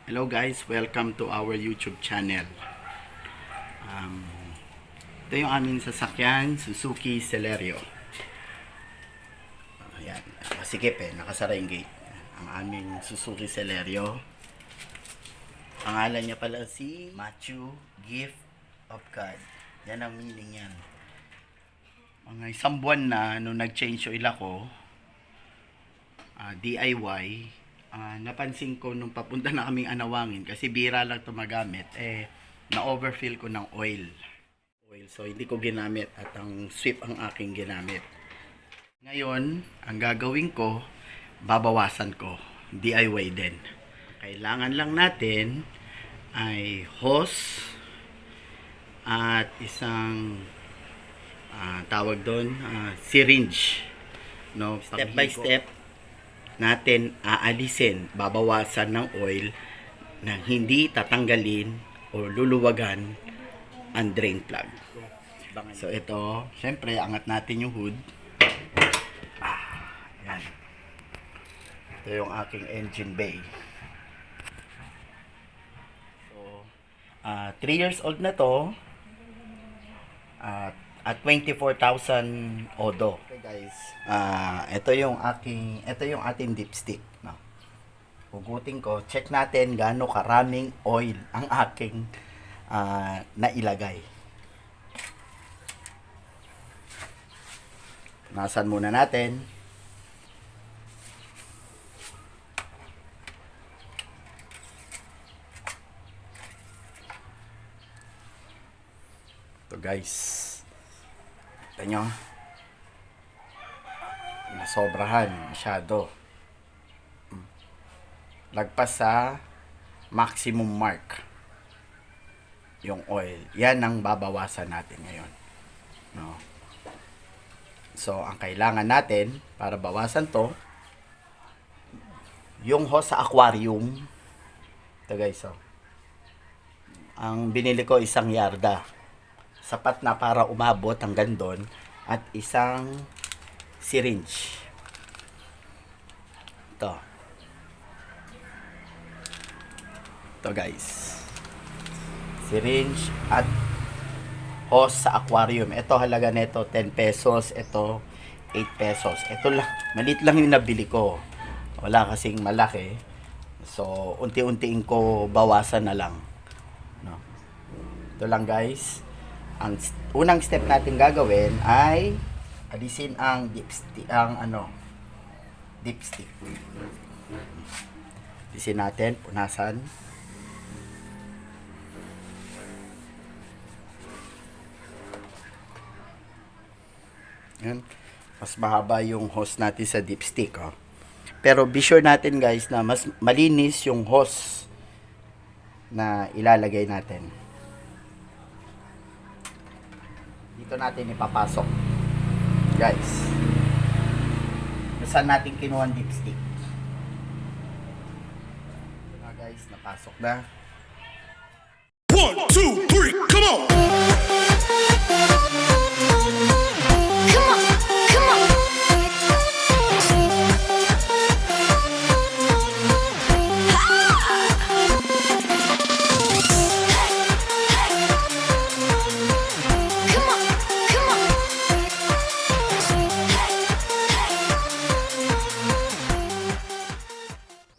Hello guys, welcome to our YouTube channel. Um, Ito yung aming sasakyan, Suzuki Celerio. Ayan, masikip nakasara yung gate. Ang aming Suzuki Celerio. Pangalan niya pala si Matthew, Gift of God. Yan ang meaning yan. Mga isang buwan na nung nag-change oil ako, DIY, napansin ko nung papunta na kaming Anawangin kasi bira lang ito magamit, na-overfill ko ng oil. So hindi ko ginamit at ang sweep ang aking ginamit. Ngayon, ang gagawin ko, babawasan ko. DIY din. Kailangan lang natin ay hose at isang tawag doon, syringe. No, step by step natin aalisin, babawasan ng oil na hindi tatanggalin o luluwagan ang drain plug. So ito, syempre angat natin yung hood. Yan. Ito yung aking engine bay. So 3 years old na to. At 24,000 odo. Okay guys, ito yung ating dipstick, no. Hugutin ko, check natin gaano karaming oil ang aking nailagay. Nasan muna natin. Ito guys, kita nyo, nasobrahan masyado, lagpas sa maximum mark yung oil. Yan ang babawasan natin ngayon, no? So ang kailangan natin para bawasan to, yung hose sa aquarium. Ito guys, ang binili ko 1 yarda, sapat na para umabot hanggang doon, at isang syringe. Ito guys, syringe at hose sa aquarium. Ito halaga nito 10 pesos, ito 8 pesos. Ito lang, maliit lang yung nabili ko, wala kasing malaki, so unti-untiin ko bawasan na lang, no? Ito lang guys. Ang unang step natin gagawin ay alisin ang dipstick, dipstick. Alisin natin, punasan. Yan. Mas mahaba yung hose natin sa dipstick, Pero be sure natin guys na mas malinis yung hose na ilalagay natin. Dito natin ipapasok guys, saan natin kinuha ang dipstick. Guys, napasok na. 1, 2, 3, come on!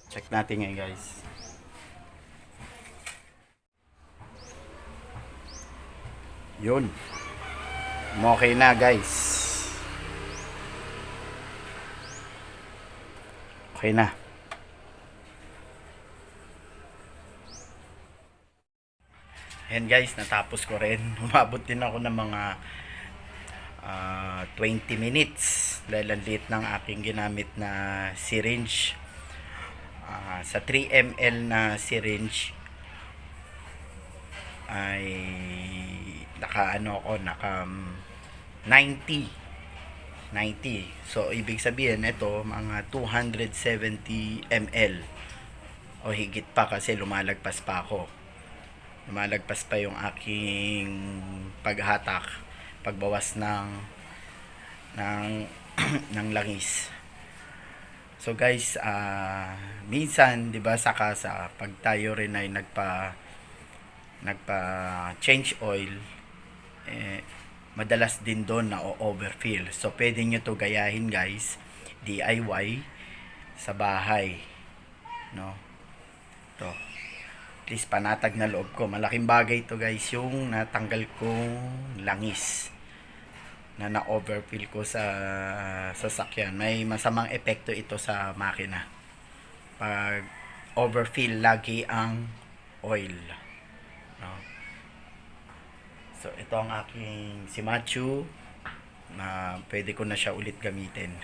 Check natin ngayon guys. Yun. Okay na guys. Okay na. Ayan guys, natapos ko rin. Umabot din ako ng mga 20 minutes dahil ang liit ng aking ginamit na syringe. Sa 3 ml na syringe ay naka 90. So ibig sabihin ito mga 270 ml o higit pa kasi lumalagpas pa yung aking pagbawas ng langis. So guys, minsan 'di ba sa kasa pag tayo rin ay nagpa change oil, eh, madalas din doon na overfill. So pwede nyo to gayahin guys, DIY sa bahay, no? To. At least panatag na loob ko. Malaking bagay to guys, yung natanggal kong langis na na-overfill ko sa sasakyan. May masamang epekto ito sa makina. Pag overfill lagi ang oil. No? So, ito ang aking Simachu na pwede ko na siya ulit gamitin.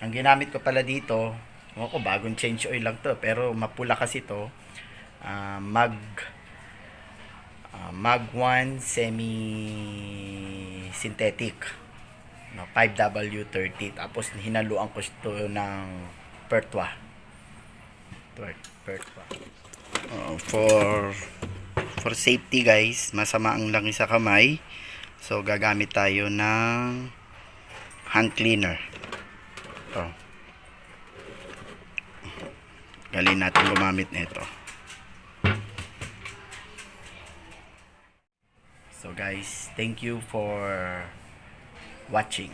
Ang ginamit ko pala dito, ako bagong change oil lang to, pero mapula kasi to. Mag 1 semi synthetic, no, 5W30, tapos hinaluan ko ito ng Pertwa. For safety guys, masama ang langis sa kamay, so gagamit tayo ng hand cleaner. Ito, galing natin gumamit nito. So guys, thank you for watching.